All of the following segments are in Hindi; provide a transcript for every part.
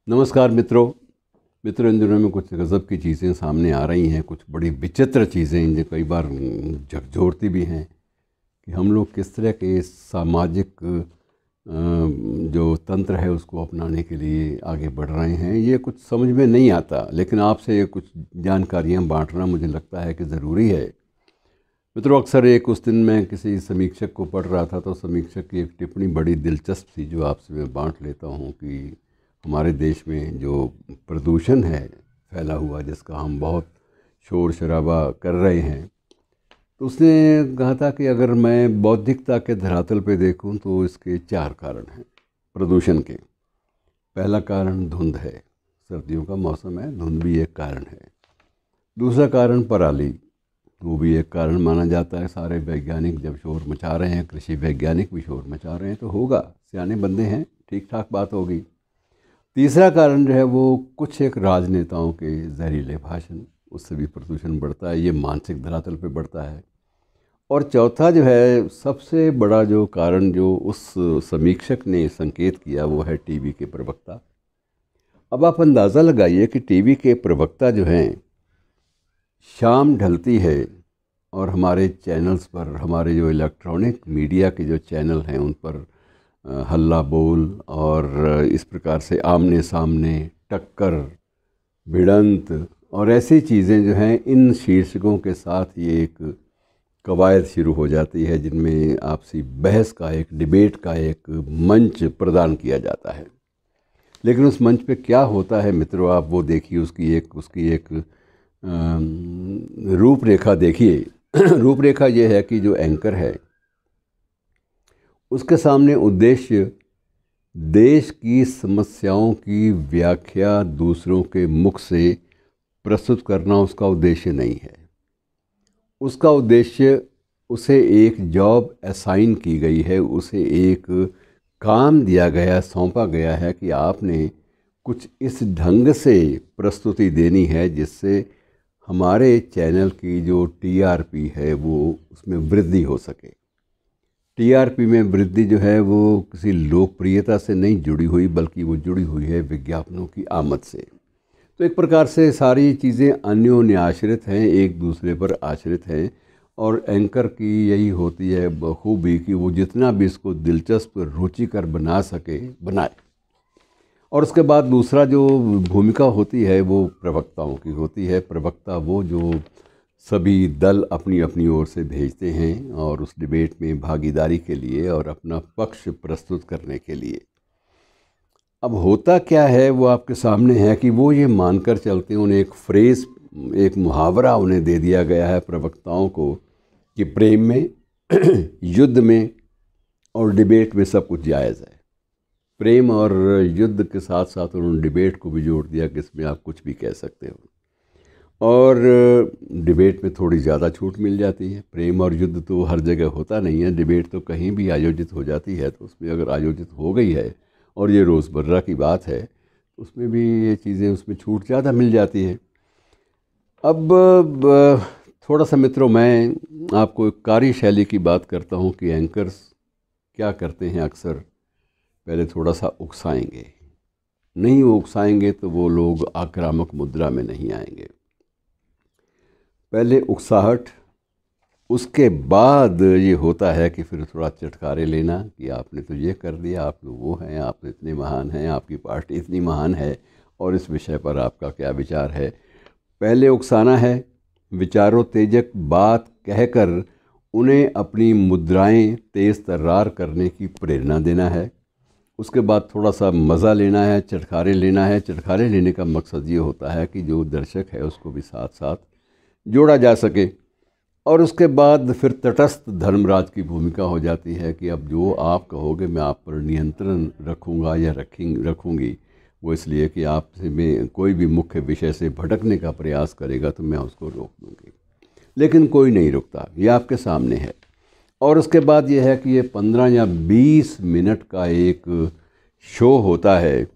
नमस्कार मित्रों, इन दिनों में कुछ गज़ब की चीज़ें सामने आ रही हैं, कुछ बड़ी विचित्र चीज़ें जो कई बार झकझोरती भी हैं कि हम लोग किस तरह के सामाजिक जो तंत्र है उसको अपनाने के लिए आगे बढ़ रहे हैं। ये कुछ समझ में नहीं आता, लेकिन आपसे ये कुछ जानकारियाँ बांटना मुझे लगता है कि ज़रूरी है। मित्रों, अक्सर उस दिन मैं किसी समीक्षक को पढ़ रहा था, तो समीक्षक की एक टिप्पणी बड़ी दिलचस्प थी जो आपसे मैं बांट लेता हूँ कि हमारे देश में जो प्रदूषण है फैला हुआ, जिसका हम बहुत शोर शराबा कर रहे हैं, तो उसने कहा था कि अगर मैं बौद्धिकता के धरातल पे देखूं तो इसके 4 कारण हैं प्रदूषण के। पहला कारण धुंध है, सर्दियों का मौसम है, धुंध भी एक कारण है। दूसरा कारण पराली, वो भी एक कारण माना जाता है। सारे वैज्ञानिक जब शोर मचा रहे हैं, कृषि वैज्ञानिक भी शोर मचा रहे हैं, तो होगा, सियाने बंदे हैं, ठीक ठाक बात होगी। तीसरा कारण जो है वो कुछ एक राजनेताओं के जहरीले भाषण, उससे भी प्रदूषण बढ़ता है, ये मानसिक धरातल पे बढ़ता है। और चौथा जो है सबसे बड़ा जो कारण जो उस समीक्षक ने संकेत किया, वो है टीवी के प्रवक्ता। अब आप अंदाज़ा लगाइए कि टीवी के प्रवक्ता जो हैं, शाम ढलती है और हमारे चैनल्स पर, हमारे जो इलेक्ट्रॉनिक मीडिया के जो चैनल हैं उन पर हल्ला बोल और इस प्रकार से आमने सामने टक्कर, भिड़ंत और ऐसी चीज़ें जो हैं, इन शीर्षकों के साथ ये एक कवायद शुरू हो जाती है जिनमें आपसी बहस का, एक डिबेट का एक मंच प्रदान किया जाता है। लेकिन उस मंच पे क्या होता है मित्रों, आप वो देखिए, उसकी एक रूपरेखा देखिए। रूपरेखा ये है कि जो एंकर है उसके सामने उद्देश्य देश की समस्याओं की व्याख्या दूसरों के मुख से प्रस्तुत करना उसका उद्देश्य नहीं है। उसका उद्देश्य, उसे एक जॉब असाइन की गई है, उसे एक काम दिया गया, सौंपा गया है कि आपने कुछ इस ढंग से प्रस्तुति देनी है जिससे हमारे चैनल की जो टीआरपी है वो उसमें वृद्धि हो सके। टीआरपी में वृद्धि जो है वो किसी लोकप्रियता से नहीं जुड़ी हुई, बल्कि वो जुड़ी हुई है विज्ञापनों की आमद से। तो एक प्रकार से सारी चीज़ें अन्योन्य आश्रित हैं, एक दूसरे पर आश्रित हैं। और एंकर की यही होती है बखूबी कि वो जितना भी इसको दिलचस्प, रुचिकर बना सके बनाए। और उसके बाद दूसरा जो भूमिका होती है वो प्रवक्ताओं की होती है। प्रवक्ता वो जो सभी दल अपनी अपनी ओर से भेजते हैं और उस डिबेट में भागीदारी के लिए और अपना पक्ष प्रस्तुत करने के लिए। अब होता क्या है वो आपके सामने है कि वो ये मानकर चलते हैं, उन्हें एक फ्रेज़, एक मुहावरा उन्हें दे दिया गया है प्रवक्ताओं को कि प्रेम में, युद्ध में और डिबेट में सब कुछ जायज़ है। प्रेम और युद्ध के साथ साथ उन्होंने डिबेट को भी जोड़ दिया कि इसमें आप कुछ भी कह सकते हो। और डिबेट में थोड़ी ज़्यादा छूट मिल जाती है। प्रेम और युद्ध तो हर जगह होता नहीं है, डिबेट तो कहीं भी आयोजित हो जाती है, तो उसमें अगर आयोजित हो गई है और ये रोज़मर्रा की बात है, उसमें भी ये चीज़ें, उसमें छूट ज़्यादा मिल जाती है। अब थोड़ा सा मित्रों मैं आपको एक कार्यशैली की बात करता हूँ कि एंकर्स क्या करते हैं। अक्सर पहले थोड़ा सा उकसाएंगे, नहीं वो उकसाएंगे तो वो लोग आक्रामक मुद्रा में नहीं आएंगे। पहले उकसाहट, उसके बाद ये होता है कि फिर थोड़ा चटकारे लेना कि आपने तो ये कर दिया, आप लोग वो हैं, आप तो इतने महान हैं, आपकी पार्टी इतनी महान है और इस विषय पर आपका क्या विचार है। पहले उकसाना है, विचारोत्तेजक बात कहकर उन्हें अपनी मुद्राएं तेज़ तर्रार करने की प्रेरणा देना है। उसके बाद थोड़ा सा मज़ा लेना है, चटखारे लेना है। चटखारे लेने का मकसद ये होता है कि जो दर्शक है उसको भी साथ साथ जोड़ा जा सके। और उसके बाद फिर तटस्थ धर्मराज की भूमिका हो जाती है कि अब जो आप कहोगे मैं आप पर नियंत्रण रखूँगा या रखूँगी, वो इसलिए कि आपसे में कोई भी मुख्य विषय से भटकने का प्रयास करेगा तो मैं उसको रोक दूँगी। लेकिन कोई नहीं रुकता, ये आपके सामने है। और उसके बाद ये है कि ये 15 या 20 मिनट का एक शो होता है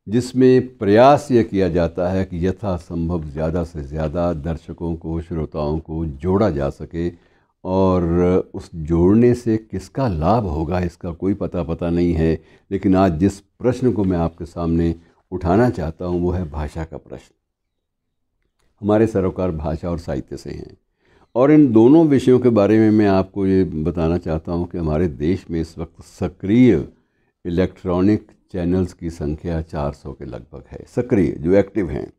जिसमें प्रयास ये किया जाता है कि यथासंभव ज़्यादा से ज़्यादा दर्शकों को, श्रोताओं को जोड़ा जा सके। और उस जोड़ने से किसका लाभ होगा इसका कोई पता नहीं है। लेकिन आज जिस प्रश्न को मैं आपके सामने उठाना चाहता हूँ वो है भाषा का प्रश्न। हमारे सरोकार भाषा और साहित्य से हैं, और इन दोनों विषयों के बारे में मैं आपको ये बताना चाहता हूँ कि हमारे देश में इस वक्त सक्रिय इलेक्ट्रॉनिक चैनल्स की संख्या 400 के लगभग है, सक्रिय जो एक्टिव हैं।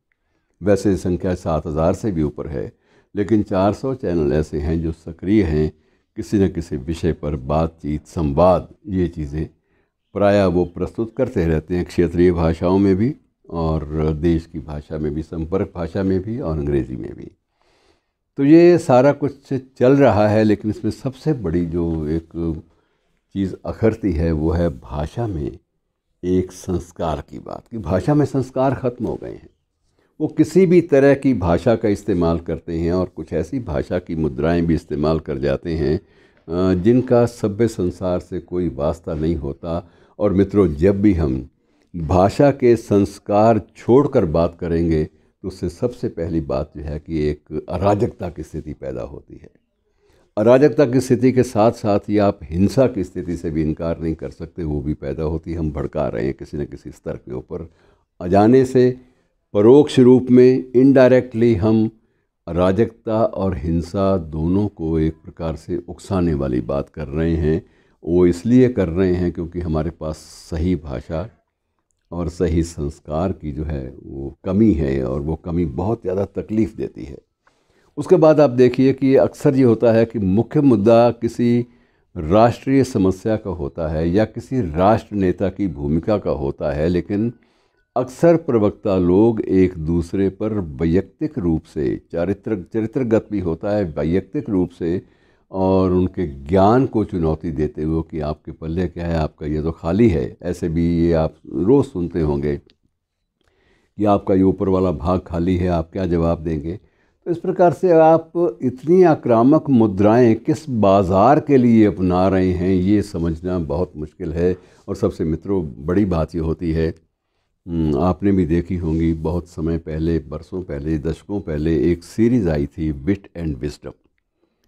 वैसे संख्या 7000 से भी ऊपर है, लेकिन 400 चैनल ऐसे हैं जो सक्रिय हैं, किसी न किसी विषय पर बातचीत, संवाद, ये चीज़ें प्रायः वो प्रस्तुत करते रहते हैं, क्षेत्रीय भाषाओं में भी और देश की भाषा में भी, संपर्क भाषा में भी और अंग्रेज़ी में भी। तो ये सारा कुछ चल रहा है, लेकिन इसमें सबसे बड़ी जो एक चीज़ अखरती है वो है भाषा में एक संस्कार की बात, कि भाषा में संस्कार ख़त्म हो गए हैं। वो किसी भी तरह की भाषा का इस्तेमाल करते हैं और कुछ ऐसी भाषा की मुद्राएं भी इस्तेमाल कर जाते हैं जिनका सभ्य संसार से कोई वास्ता नहीं होता। और मित्रों, जब भी हम भाषा के संस्कार छोड़कर बात करेंगे तो उससे सबसे पहली बात जो है कि एक अराजकता की स्थिति पैदा होती है। अराजकता की स्थिति के साथ साथ ही आप हिंसा की स्थिति से भी इनकार नहीं कर सकते, वो भी पैदा होती है। हम भड़का रहे हैं किसी न किसी स्तर के ऊपर, अजाने से परोक्ष रूप में, इनडायरेक्टली हम अराजकता और हिंसा दोनों को एक प्रकार से उकसाने वाली बात कर रहे हैं। वो इसलिए कर रहे हैं क्योंकि हमारे पास सही भाषा और सही संस्कार की जो है वो कमी है, और वो कमी बहुत ज़्यादा तकलीफ़ देती है। उसके बाद आप देखिए कि अक्सर ये होता है कि मुख्य मुद्दा किसी राष्ट्रीय समस्या का होता है या किसी राष्ट्र नेता की भूमिका का होता है, लेकिन अक्सर प्रवक्ता लोग एक दूसरे पर वैयक्तिक रूप से, चरित्रगत भी होता है, वैयक्तिक रूप से, और उनके ज्ञान को चुनौती देते हुए कि आपके पल्ले क्या है, आपका ये तो खाली है। ऐसे भी ये आप रोज़ सुनते होंगे कि आपका ये ऊपर वाला भाग खाली है, आप क्या जवाब देंगे। तो इस प्रकार से आप इतनी आक्रामक मुद्राएं किस बाज़ार के लिए अपना रहे हैं, ये समझना बहुत मुश्किल है। और सबसे मित्रों, बड़ी बात ये होती है, आपने भी देखी होंगी बहुत समय पहले, बरसों पहले, दशकों पहले एक सीरीज़ आई थी wit and wisdom.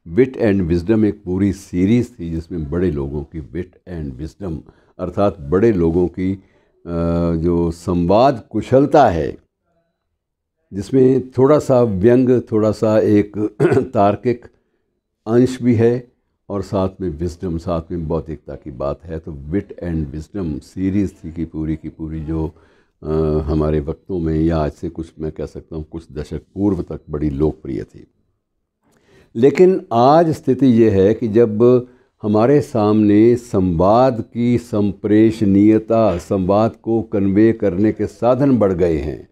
Wit and wisdom एक पूरी सीरीज़ थी जिसमें बड़े लोगों की विट एंड विजडम, अर्थात बड़े लोगों की जो संवाद कुशलता है, जिसमें थोड़ा सा व्यंग, थोड़ा सा एक तार्किक अंश भी है, और साथ में विजडम, साथ में बौद्धिकता की बात है। तो विट एंड विजडम सीरीज़ थी कि पूरी की पूरी जो हमारे वक्तों में, या आज से कुछ, मैं कह सकता हूँ कुछ दशक पूर्व तक बड़ी लोकप्रिय थी। लेकिन आज स्थिति ये है कि जब हमारे सामने संवाद की संप्रेषणीयता, संवाद को कन्वे करने के साधन बढ़ गए हैं,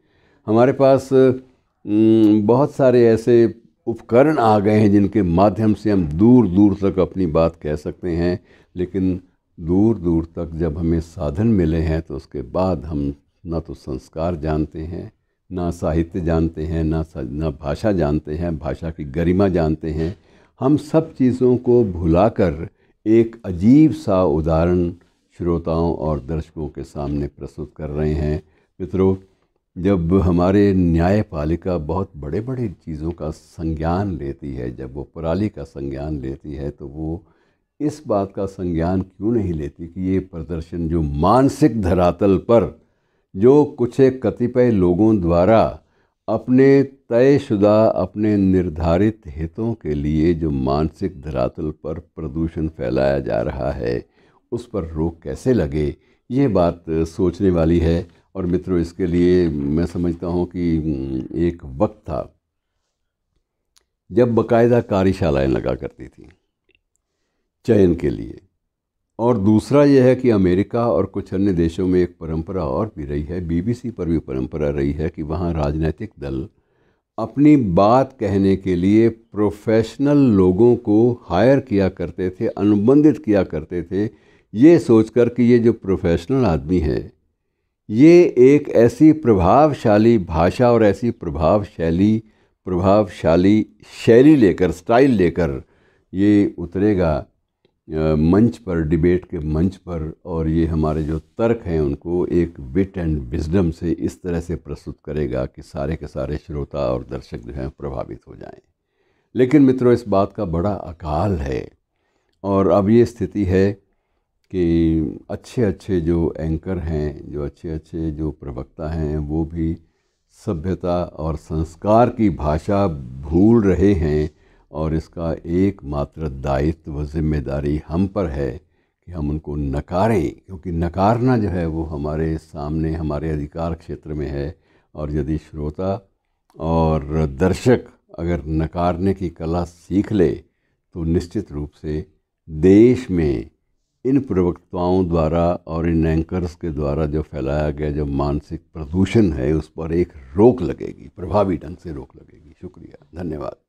हमारे पास बहुत सारे ऐसे उपकरण आ गए हैं जिनके माध्यम से हम दूर दूर तक अपनी बात कह सकते हैं। लेकिन दूर दूर तक जब हमें साधन मिले हैं तो उसके बाद हम ना तो संस्कार जानते हैं, ना साहित्य जानते हैं, ना भाषा जानते हैं, भाषा की गरिमा जानते हैं। हम सब चीज़ों को भुलाकर एक अजीब सा उदाहरण श्रोताओं और दर्शकों के सामने प्रस्तुत कर रहे हैं। मित्रों, जब हमारे न्यायपालिका बहुत बड़े बड़े चीज़ों का संज्ञान लेती है, जब वो पराली का संज्ञान लेती है, तो वो इस बात का संज्ञान क्यों नहीं लेती कि ये प्रदर्शन जो मानसिक धरातल पर जो कुछ एक कतिपय लोगों द्वारा अपने तयशुदा, अपने निर्धारित हितों के लिए जो मानसिक धरातल पर प्रदूषण फैलाया जा रहा है, उस पर रोक कैसे लगे, ये बात सोचने वाली है। और मित्रों, इसके लिए मैं समझता हूँ कि एक वक्त था जब बाकायदा कार्यशालाएं लगा करती थी चयन के लिए। और दूसरा यह है कि अमेरिका और कुछ अन्य देशों में एक परंपरा और भी रही है, बीबीसी पर भी परंपरा रही है कि वहाँ राजनीतिक दल अपनी बात कहने के लिए प्रोफेशनल लोगों को हायर किया करते थे, अनुबंधित किया करते थे, ये सोचकर कि ये जो प्रोफेशनल आदमी है ये एक ऐसी प्रभावशाली भाषा और ऐसी प्रभावशाली शैली लेकर, स्टाइल लेकर ये उतरेगा मंच पर, डिबेट के मंच पर, और ये हमारे जो तर्क हैं उनको एक विट एंड विजडम से इस तरह से प्रस्तुत करेगा कि सारे के सारे श्रोता और दर्शक जो हैं प्रभावित हो जाएं। लेकिन मित्रों, इस बात का बड़ा अकाल है, और अब ये स्थिति है कि अच्छे अच्छे जो एंकर हैं, जो अच्छे अच्छे जो प्रवक्ता हैं, वो भी सभ्यता और संस्कार की भाषा भूल रहे हैं। और इसका एकमात्र दायित्व व जिम्मेदारी हम पर है कि हम उनको नकारें, क्योंकि नकारना जो है वो हमारे सामने, हमारे अधिकार क्षेत्र में है। और यदि श्रोता और दर्शक अगर नकारने की कला सीख ले तो निश्चित रूप से देश में इन प्रवक्ताओं द्वारा और इन एंकर्स के द्वारा जो फैलाया गया जो मानसिक प्रदूषण है उस पर एक रोक लगेगी, प्रभावी ढंग से रोक लगेगी। शुक्रिया, धन्यवाद।